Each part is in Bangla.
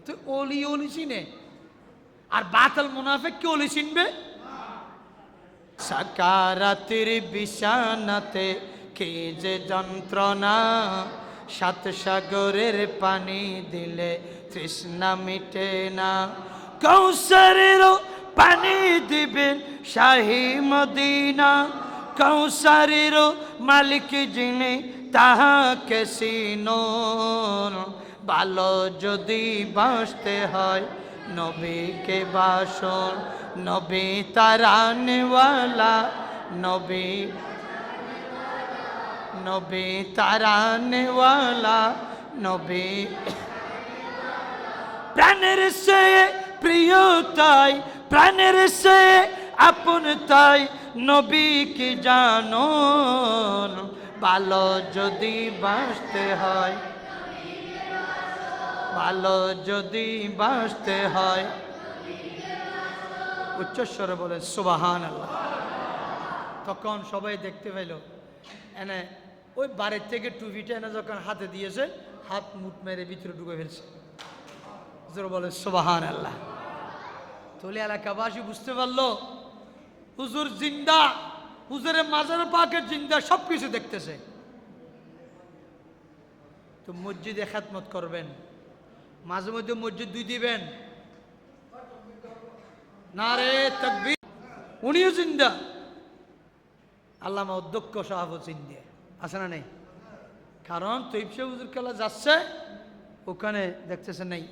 তুই অলি অলি চিনে, আর বাতাল মুনাফিক কি অলি চিনবে? সাকারাতের বিছানাতে কে যে যন্ত্রণা, সাত সাগরের পানি দিলে তৃষ্ণা মিটে না। কৌসারেরও পানি দিবেন শাহী মদিনা, কৌসারেরও মালিক যিনি তাহাকে চিনুন। ভালো যদি বাসতে হয় নবীকে বাসন, নবী তারানেওয়ালা, নবী নবী তারানেওয়ালা, নবী প্রাণের সে প্রিয় তাই, প্রাণের সে আপন তাই নবী কি জানুন। ভালো যদি বাসতে হয়, ভালো যদি বাসতে হয়, উচ্চস্বরে বলেন সুবহানাল্লাহ। তখন সবাই দেখতে পেল এনে ওই বাড়ির থেকে টুপিটা এনে যখন হাতে দিয়েছে, হাত মুট মেরে ভিতরে ঢুকে ফেলছে। বলে সুবহানাল্লাহ। তাহলে এলাকাবাসী বুঝতে পারলো হুজুর জিন্দা, হুজুরের মাজার পাকের জিন্দা, সবকিছু দেখতেছে। তো মসজিদে খেদমত করবেন, মাঝে মধ্যে মসজিদ দুই দিবেন, নারে তাকবীর। উনিও জিন্দা, আল্লামা অধ্যক্ষ সাহাব জিন্দা আছে না নেই? কারণ তৈব সাহেব হুজুর কেলা যাচ্ছে, ওখানে দেখতেছে নেই,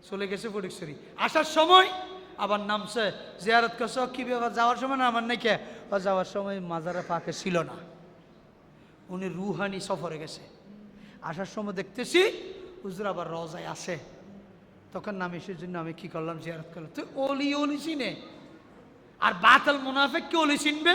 চলে গেছে ফটিকছড়ি। আসার সময় আবার নামছে, জিয়ারত করছে। কি ব্যাপার, যাওয়ার সময় না আমার নাই কে? যাওয়ার সময় মাজারে পাকে ছিল না, উনি রুহানি সফরে গেছে। আসার সময় দেখতেছি হুজুর আবার রওজায় আসে। তখন নামের জন্য আমি কি করলাম, জিয়ারত করলাম। তুই অলি অলি চিনে, আর বাতাল মুনাফিক কি অলি চিনবে?